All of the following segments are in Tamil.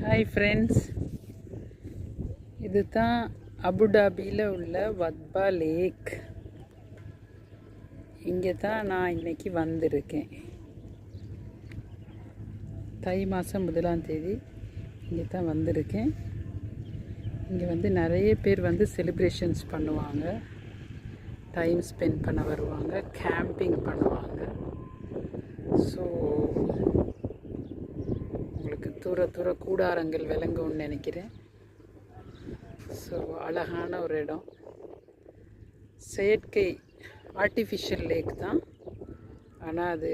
ஹாய் ஃப்ரெண்ட்ஸ், இது தான் அபுதாபியில் உள்ள வத்பா லேக். இங்கே தான் நான் இன்றைக்கி வந்திருக்கேன். தை மாதம் 1ஆம் தேதி இங்கே தான் வந்திருக்கேன். இங்கே வந்து நிறைய பேர் வந்து செலிப்ரேஷன்ஸ் பண்ணுவாங்க, டைம் ஸ்பெண்ட் பண்ண வருவாங்க, கேம்பிங் பண்ணுவாங்க. ஸோ உங்களுக்கு தூர கூடாரங்கள் விளங்கும்னு நினைக்கிறேன். ஸோ அழகான ஒரு இடம். செயற்கை ஆர்டிஃபிஷியல் லேக் தான், ஆனால் அது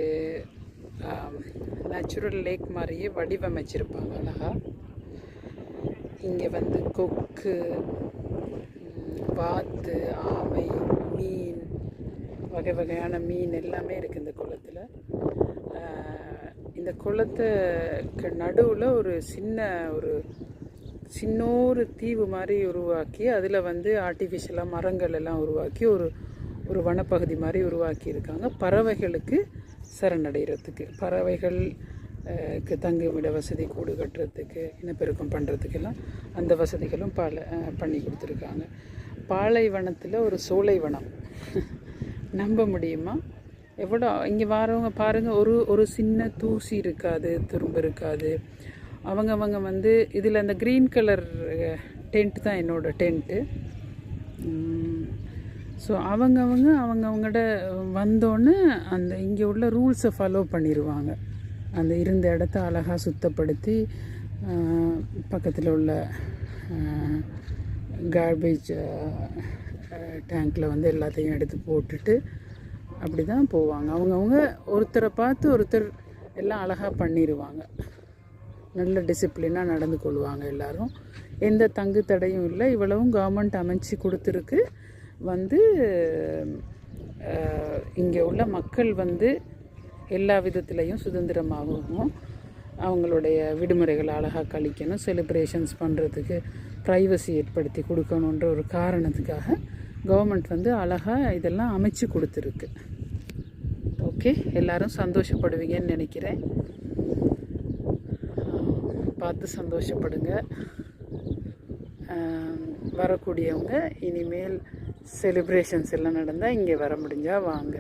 நேச்சுரல் லேக் மாதிரியே வடிவமைச்சிருப்பாங்க அழகாக. இங்கே வந்து கொக்கு, வாத்து, ஆமை, மீன், வகை வகையான மீன் எல்லாமே இருக்குது இந்த குளத்தில். இந்த குளத்துக்கு நடுவில் ஒரு சின்ன தீவு மாதிரி உருவாக்கி, அதில் வந்து ஆர்டிஃபிஷியலாக மரங்கள் எல்லாம் உருவாக்கி ஒரு வனப்பகுதி மாதிரி உருவாக்கி இருக்காங்க. பறவைகளுக்கு சரணடைகிறதுக்கு, பறவைகளுக்கு தங்குமிட வசதி, கூடு கட்டுறதுக்கு, இனப்பெருக்கம் பண்ணுறதுக்கெல்லாம் அந்த வசதிகளும் பண்ணி கொடுத்துருக்காங்க. பாலைவனத்தில் ஒரு சோலைவனம் நம்ப முடியுமா? எவ்வளோ இங்கே வரவங்க பாருங்கள், ஒரு சின்ன தூசி இருக்காது, துரும்பு இருக்காது. அவங்க வந்து இதில் அந்த க்ரீன் கலர் டென்ட் தான் என்னோடய டென்ட்டு. ஸோ அவங்கவுங்கள்ட வந்தோன்னே அந்த இங்கே உள்ள ரூல்ஸை ஃபாலோ பண்ணிடுவாங்க. அந்த இருந்த இடத்த அழகாக சுத்தப்படுத்தி பக்கத்தில் உள்ள கார்பேஜ் டேங்க்கில் வந்து எல்லாத்தையும் எடுத்து போட்டுட்டு அப்படி தான் போவாங்க. அவங்கவுங்க ஒருத்தரை பார்த்து ஒருத்தர் எல்லாம் அழகாக பண்ணிடுவாங்க. நல்ல டிசிப்ளினாக நடந்து கொள்வாங்க எல்லோரும். எந்த தங்கு தடையும் இல்லை. இவ்வளவும் கவர்மெண்ட் அமைச்சு கொடுத்துருக்கு. வந்து இங்கே உள்ள மக்கள் வந்து எல்லா விதத்துலேயும் சுதந்திரமாகவும் அவங்களுடைய விடுமுறைகளை அழகாக கழிக்கணும், செலிப்ரேஷன்ஸ் பண்ணுறதுக்கு ப்ரைவசி ஏற்படுத்தி கொடுக்கணுன்ற ஒரு காரணத்துக்காக கவர்மெண்ட் வந்து அழகாக இதெல்லாம் அமைச்சு கொடுத்துருக்கு. ஓகே, எல்லோரும் சந்தோஷப்படுவீங்கன்னு நினைக்கிறேன். பார்த்து சந்தோஷப்படுங்க. வரக்கூடியவங்க இனிமேல் செலிப்ரேஷன்ஸ் எல்லாம் நடந்தால் இங்கே வர முடிஞ்சால் வாங்க.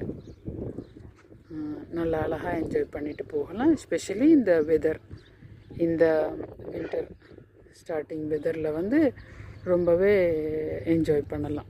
நல்லா அழகாக என்ஜாய் பண்ணிட்டு போகலாம். எஸ்பெஷலி இந்த வெதர், இந்த வின்டர் ஸ்டார்டிங் வெதரில் வந்து ரொம்பவே என்ஜாய் பண்ணலாம்.